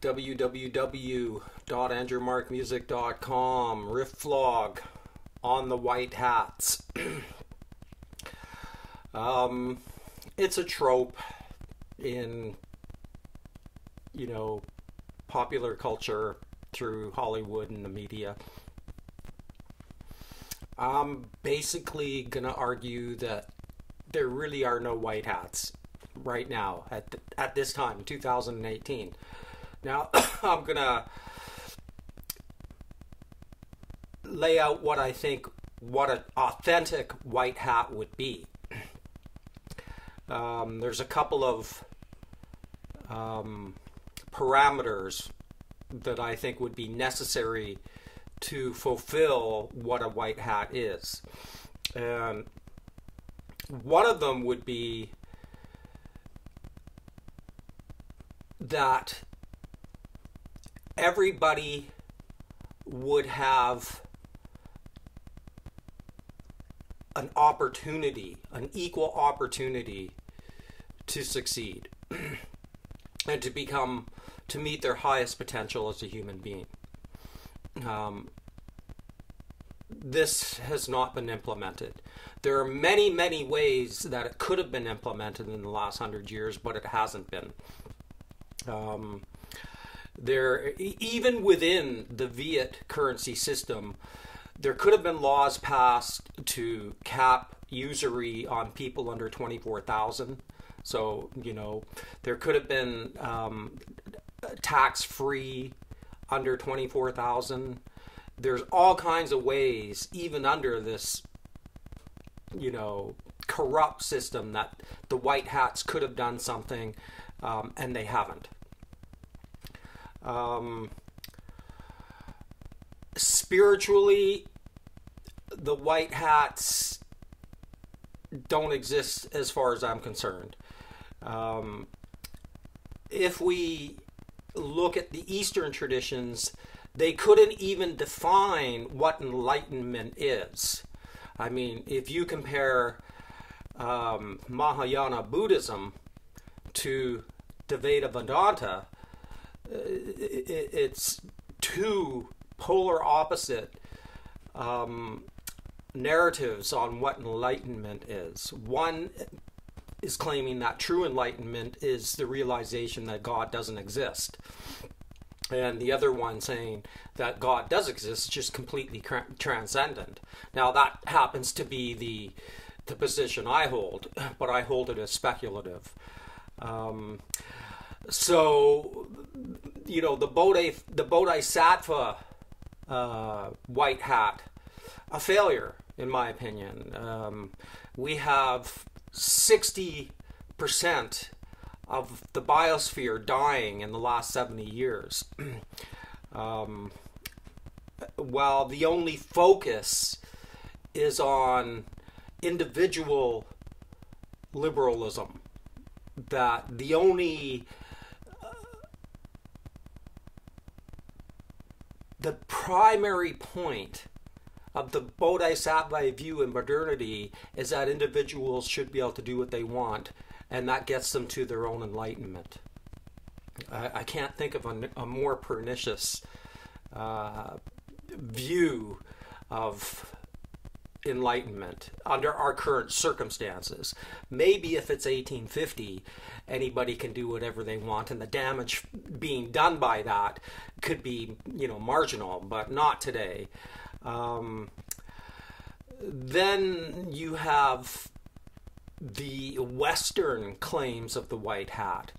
www.andrewmarkmusic.com. Riffvlog on the white hats. It's a trope in, popular culture through Hollywood and the media. I'm basically going to argue that there really are no white hats right now at this time, 2018. Now, I'm going to lay out what I think what an authentic white hat would be. There's a couple of parameters that I think would be necessary to fulfill what a white hat is. And one of them would be that everybody would have an opportunity, an equal opportunity to succeed and to meet their highest potential as a human being. This has not been implemented. There are many, many ways that it could have been implemented in the last 100 years, but it hasn't been. Even within the fiat currency system, there could have been laws passed to cap usury on people under 24,000. So, there could have been tax-free under 24,000. There's all kinds of ways, even under this, corrupt system, that the white hats could have done something, and they haven't. Spiritually, the white hats don't exist as far as I'm concerned. If we look at the Eastern traditions, they couldn't even define what enlightenment is. I mean, if you compare Mahayana Buddhism to Dvaita Vedanta, it's two polar opposite narratives on what enlightenment is. One is claiming that true enlightenment is the realization that God doesn't exist, and the other one saying that God does exist, just completely transcendent. Now, that happens to be the position I hold, but I hold it as speculative. So, the Bodhisattva white hat, a failure, in my opinion. We have 60% of the biosphere dying in the last 70 years. While the only focus is on individual liberalism, that the only the primary point of the Bodhisattva view in modernity is that individuals should be able to do what they want, and that gets them to their own enlightenment. I can't think of a more pernicious view of enlightenment under our current circumstances. Maybe if it's 1850, anybody can do whatever they want, and the damage being done by that could be, marginal, but not today. Then you have the Western claims of the white hat.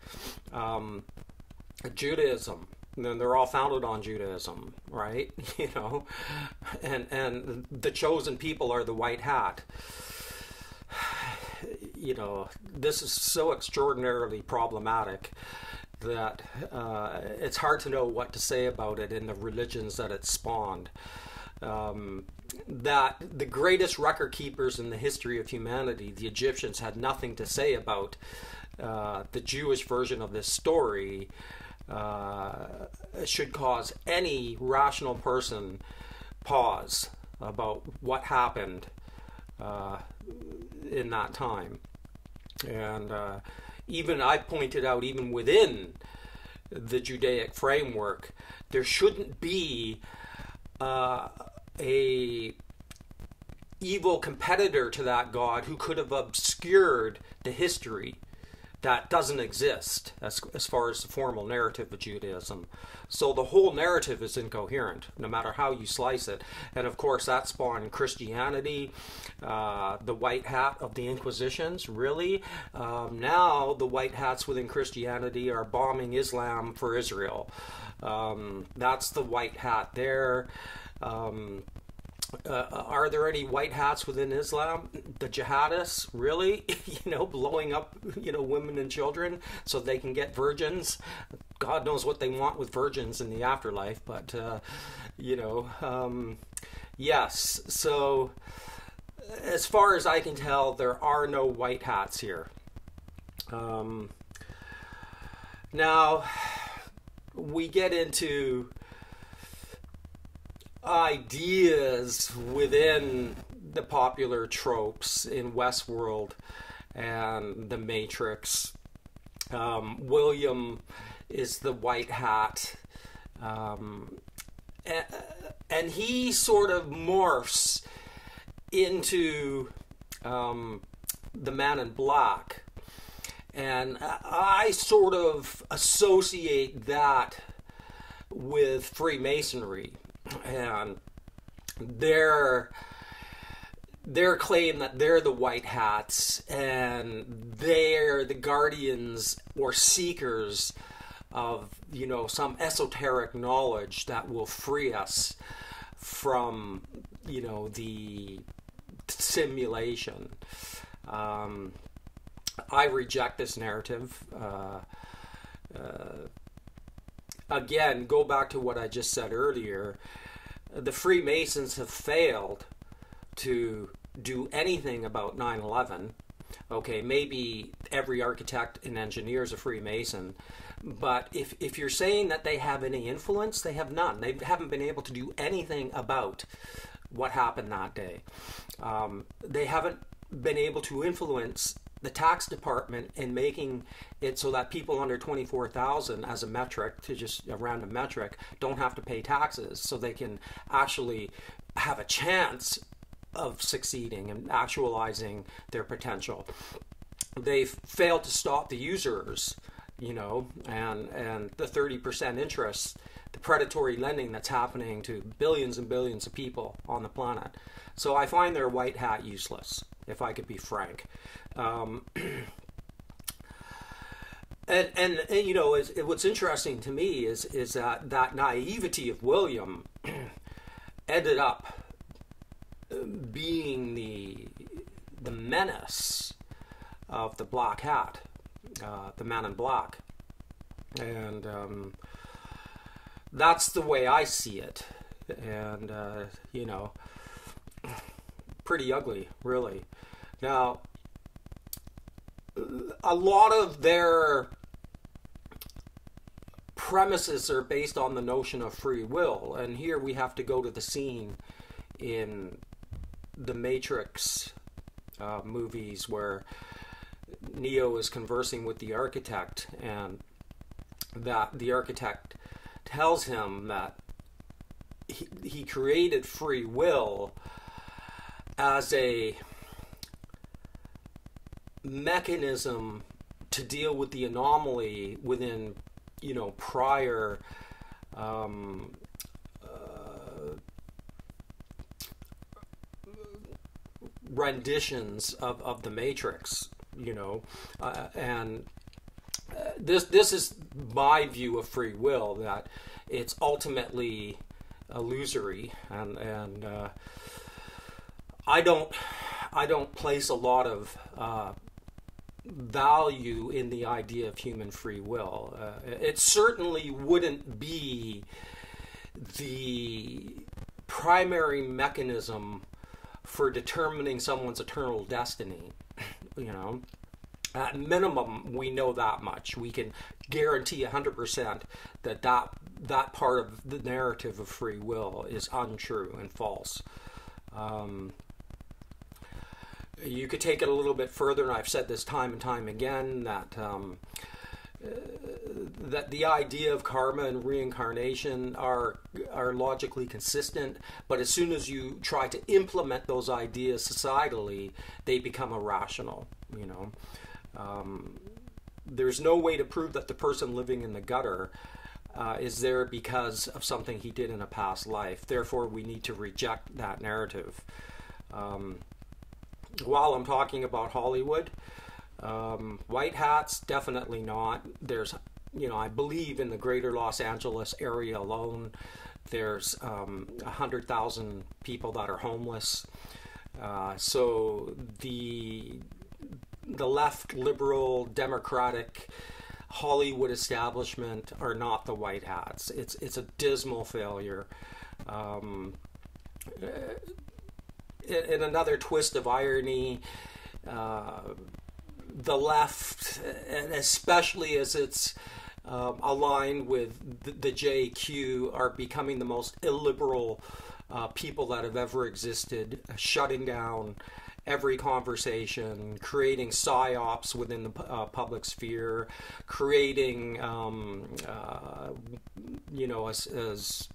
Judaism. And then they're all founded on Judaism, right? And the chosen people are the white hat. This is so extraordinarily problematic that it's hard to know what to say about it in the religions that it spawned. That the greatest record keepers in the history of humanity, the Egyptians, had nothing to say about the Jewish version of this story, should cause any rational person pause about what happened in that time. And even I pointed out, even within the Judaic framework, there shouldn't be a evil competitor to that God who could have obscured the history that doesn't exist as far as the formal narrative of Judaism. So the whole narrative is incoherent, no matter how you slice it. And of course, that spawned Christianity, the white hat of the Inquisitions, really. Now the white hats within Christianity are bombing Islam for Israel. That's the white hat there. Are there any white hats within Islam? The jihadists, really? Blowing up, women and children so they can get virgins. God knows what they want with virgins in the afterlife, but, yes. So, as far as I can tell, there are no white hats here. Now, we get into ideas within the popular tropes in Westworld and the Matrix. William is the white hat, and he sort of morphs into the Man in Black, and I sort of associate that with Freemasonry and their claim that they're the white hats and they're the guardians or seekers of some esoteric knowledge that will free us from the simulation. I reject this narrative. Again, go back to what I just said earlier. The Freemasons have failed to do anything about 9/11. Okay, maybe every architect and engineer is a Freemason, but if you're saying that they have any influence, they have none. They haven't been able to do anything about what happened that day. They haven't been able to influence the tax department in making it so that people under 24,000 as a metric, to just a random metric, don't have to pay taxes, so they can actually have a chance of succeeding and actualizing their potential. They've failed to stop the usurers, and the 30% interest, the predatory lending that's happening to billions and billions of people on the planet. So I find their white hat useless, if I could be frank. What's interesting to me is that naivety of William ended up being the menace of the black hat, the Man in Black, and that's the way I see it, and pretty ugly, really. Now, a lot of their premises are based on the notion of free will, and here we have to go to the scene in the Matrix movies where Neo is conversing with the architect, and that the architect tells him that he created free will as a mechanism to deal with the anomaly within prior renditions of the Matrix, and this is my view of free will, that it's ultimately illusory, and I don't place a lot of value in the idea of human free will. It certainly wouldn't be the primary mechanism for determining someone's eternal destiny. At minimum, we know that much. We can guarantee 100% that part of the narrative of free will is untrue and false. You could take it a little bit further, and I've said this time and time again, that that the idea of karma and reincarnation are logically consistent, but as soon as you try to implement those ideas societally, they become irrational. You know, there's no way to prove that the person living in the gutter is there because of something he did in a past life. Therefore, we need to reject that narrative. While I'm talking about Hollywood, white hats, definitely not. There's, you know, I believe in the greater Los Angeles area alone, there's 100,000 people that are homeless. So the left, liberal, democratic Hollywood establishment are not the white hats. It's a dismal failure. In another twist of irony, the left, and especially as it's aligned with the JQ, are becoming the most illiberal people that have ever existed, shutting down every conversation, creating psyops within the public sphere, creating, you know, as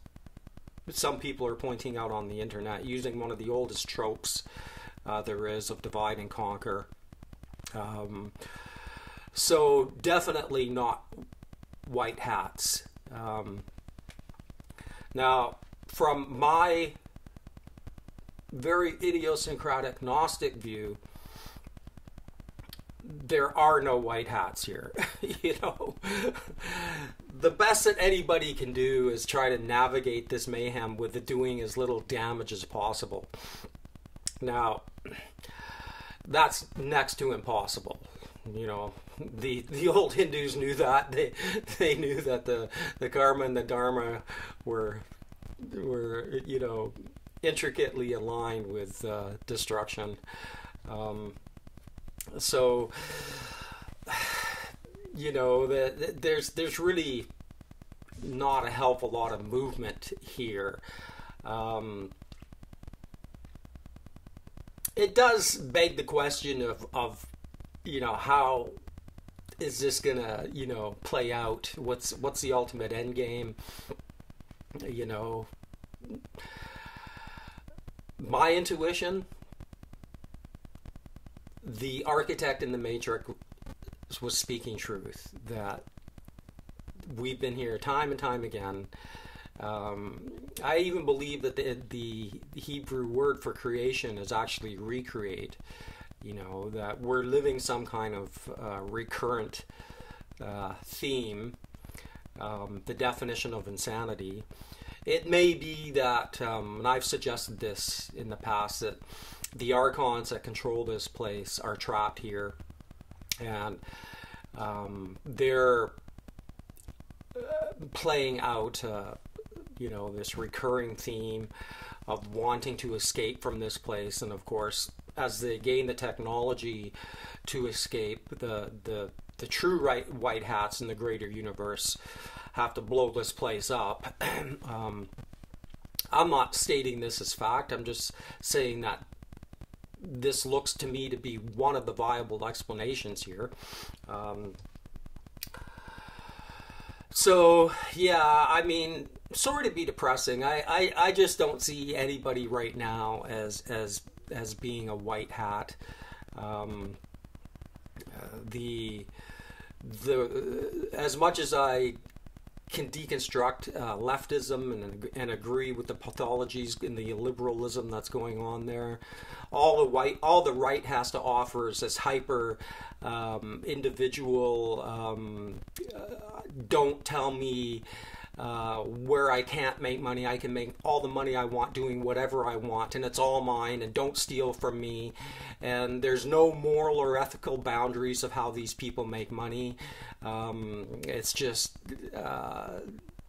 some people are pointing out on the internet, using one of the oldest tropes there is of divide and conquer. So definitely not white hats. Now, from my very idiosyncratic Gnostic view, there are no white hats here. You know, the best that anybody can do is try to navigate this mayhem with doing as little damage as possible. Now, that's next to impossible. You know, the old Hindus knew that. They knew that the karma and the dharma were you know, intricately aligned with destruction. So, you know, there's really not a hell of a lot of movement here. It does beg the question of you know, how is this gonna, you know, play out? What's the ultimate end game? You know, my intuition, the architect in the Matrix was speaking truth, that we've been here time and time again. I even believe that the Hebrew word for creation is actually recreate. You know, that we're living some kind of recurrent theme, the definition of insanity. It may be that, and I've suggested this in the past, that the archons that control this place are trapped here, and they're playing out, you know, this recurring theme of wanting to escape from this place. And of course, as they gain the technology to escape, the true white hats in the greater universe have to blow this place up. I'm not stating this as fact. I'm just saying that this looks to me to be one of the viable explanations here. So yeah, I mean, sorry to be depressing. I just don't see anybody right now as being a white hat. As much as I can deconstruct leftism and agree with the pathologies and the liberalism that's going on there, all the right has to offer is this hyper individual, don't tell me where I can't make money. I can make all the money I want doing whatever I want, and it's all mine, and don't steal from me. And there's no moral or ethical boundaries of how these people make money. It's just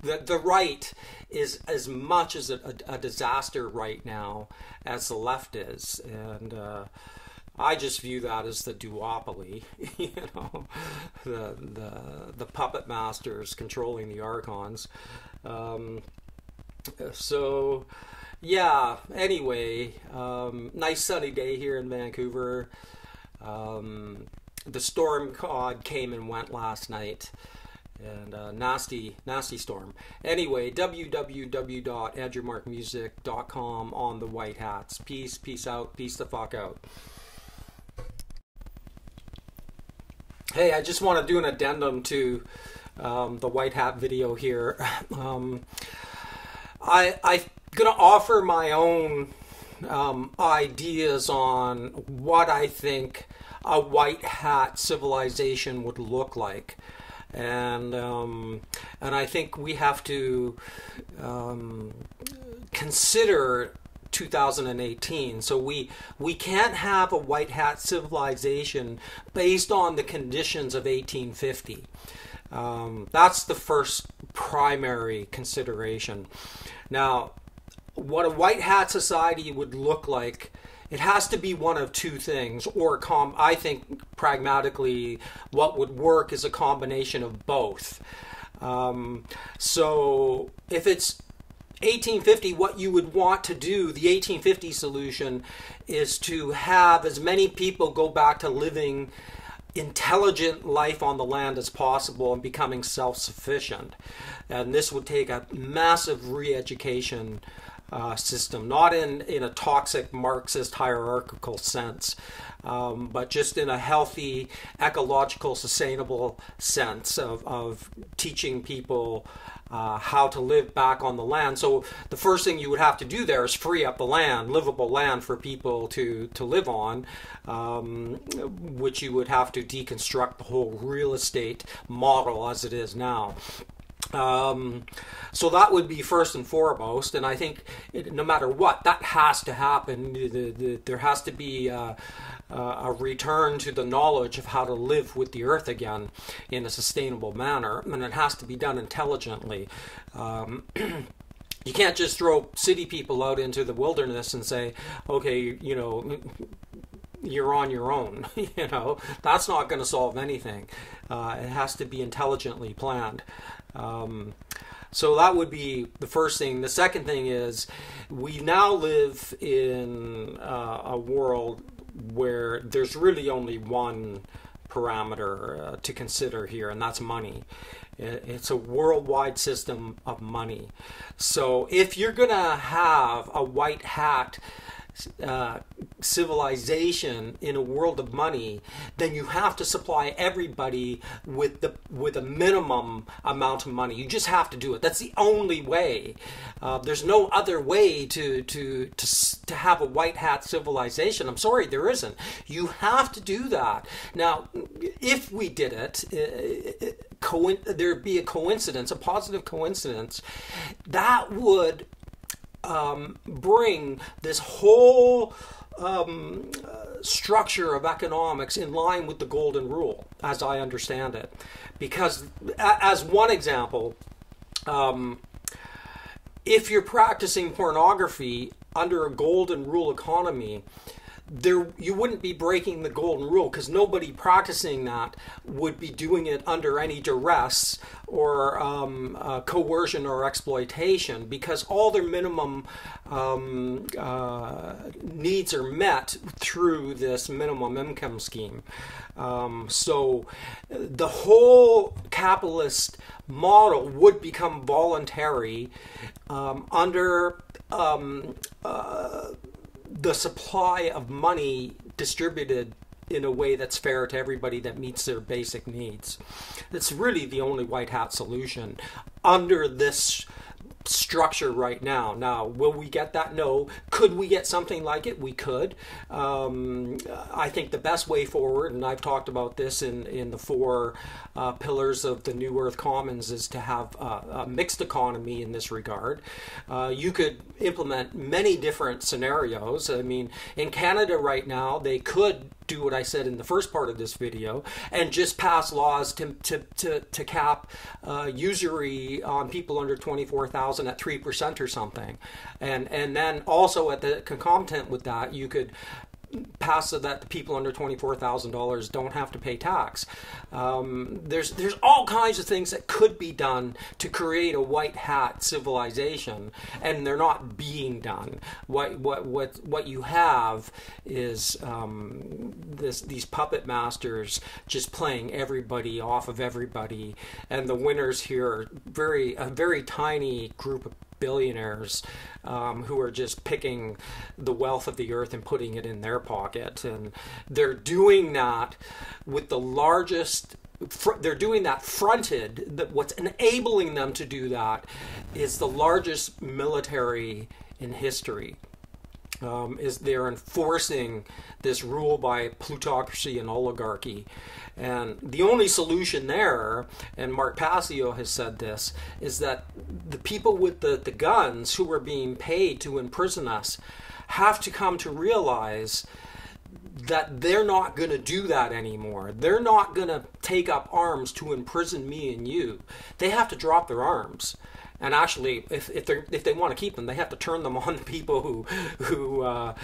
the right is as much as a disaster right now as the left is, and I just view that as the duopoly, you know, the puppet masters controlling the archons. So, yeah, anyway, nice sunny day here in Vancouver. the storm god came and went last night. And nasty storm. Anyway, www.andrewmarkmusic.com on the White Hats. Peace out, peace the fuck out. Hey, I just want to do an addendum to the White Hat video here. I'm gonna offer my own ideas on what I think a white hat civilization would look like. And I think we have to consider 2018. So we can't have a white hat civilization based on the conditions of 1850. That's the first primary consideration. Now, what a white hat society would look like, it has to be one of two things, or I think pragmatically what would work is a combination of both. So if it's 1850, what you would want to do, the 1850 solution, is to have as many people go back to living intelligent life on the land as possible and becoming self-sufficient. And this would take a massive re-education system, not in a toxic Marxist hierarchical sense, but just in a healthy, ecological, sustainable sense of teaching people how to live back on the land. So the first thing you would have to do there is free up the land, livable land for people to live on, which you would have to deconstruct the whole real estate model as it is now. So that would be first and foremost, and I think no matter what, that has to happen. There has to be a return to the knowledge of how to live with the earth again in a sustainable manner, and it has to be done intelligently. You can't just throw city people out into the wilderness and say, okay, you're on your own. That's not going to solve anything. It has to be intelligently planned. So that would be the first thing. The second thing is, we now live in a world where there's really only one parameter to consider here, and that's money. It's a worldwide system of money. So if you're going to have a white hat civilization in a world of money, then you have to supply everybody with a minimum amount of money. You just have to do it. That's the only way. There's no other way to have a white hat civilization. I'm sorry, there isn't. You have to do that. Now, if we did it, there'd be a coincidence, a positive coincidence, that would bring this whole structure of economics in line with the golden rule, as I understand it. Because, as one example, if you're practicing pornography under a golden rule economy, you wouldn't be breaking the golden rule, because nobody practicing that would be doing it under any duress or coercion or exploitation, because all their minimum needs are met through this minimum income scheme. So the whole capitalist model would become voluntary under the supply of money distributed in a way that's fair to everybody, that meets their basic needs. That's really the only white hat solution under this structure right now. Now, will we get that? No. Could we get something like it? We could. I think the best way forward, and I've talked about this in the four pillars of the New Earth Commons, is to have a mixed economy in this regard. You could implement many different scenarios. I mean, in Canada right now, they could do what I said in the first part of this video and just pass laws to cap usury on people under 24,000 at 3% or something, and then also at the concomitant with that, you could pass so that the people under $24,000 don't have to pay tax. There's all kinds of things that could be done to create a white hat civilization, and they're not being done. What you have is these puppet masters just playing everybody off of everybody, and the winners here are a very tiny group of billionaires who are just picking the wealth of the earth and putting it in their pocket. And they're doing that with the largest, they're doing that fronted, that what's enabling them to do that is the largest military in history. Is they're enforcing this rule by plutocracy and oligarchy. And the only solution there, and Mark Passio has said this, is that the people with the guns who are being paid to imprison us have to come to realize that they're not going to do that anymore. They're not going to take up arms to imprison me and you. They have to drop their arms. And actually, if they want to keep them, they have to turn them on the people who are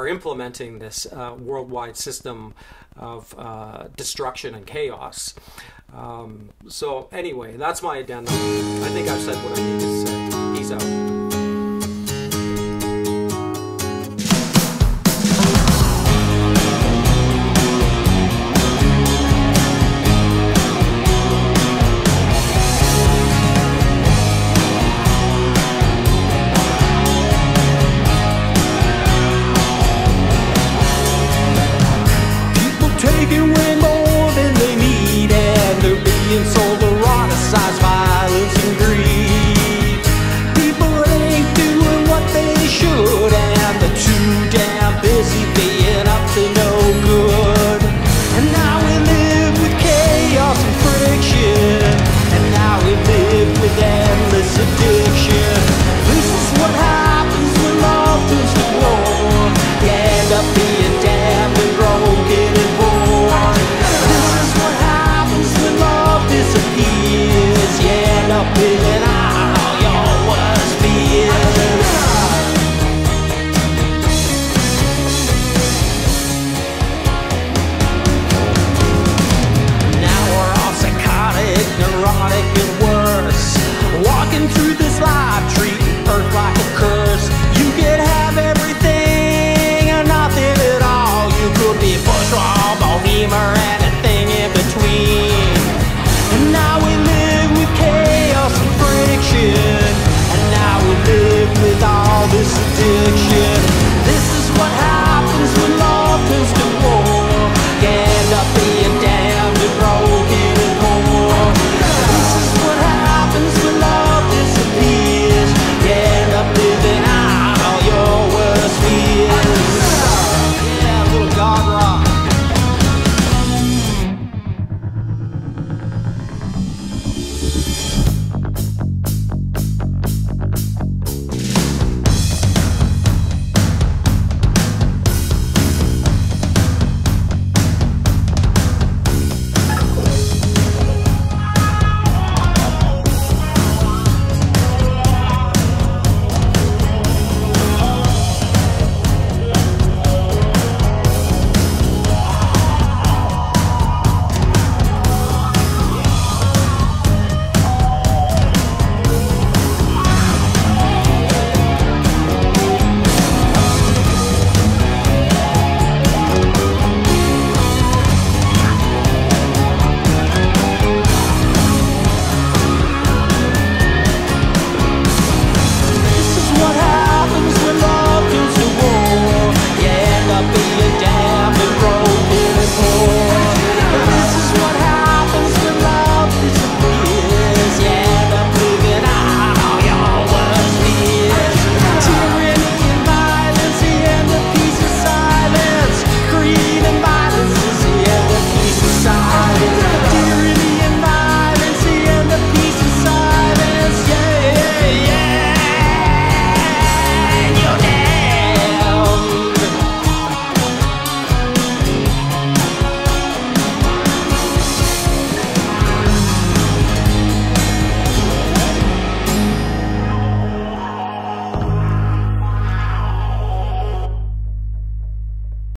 implementing this worldwide system of destruction and chaos. So anyway, that's my addendum. I think I've said what I need to say. Peace out. Taking way more than they need, and they're being sold eroticized violence and greed. People ain't doing what they should, and they're too damn busy being up to no good. And now we live with chaos and friction, and now we live with endless addiction. This is what happens when love turns to war. You end up being damned and broken and born. This is what happens when love disappears. You end up living out all your worst fears. Now we're all psychotic, neurotic, and worse. Walking through this life, treating Earth like a curse. You can have everything and nothing at all. You could be bourgeois, bohemian, or anything in between. And now we live with chaos and friction, and now we live with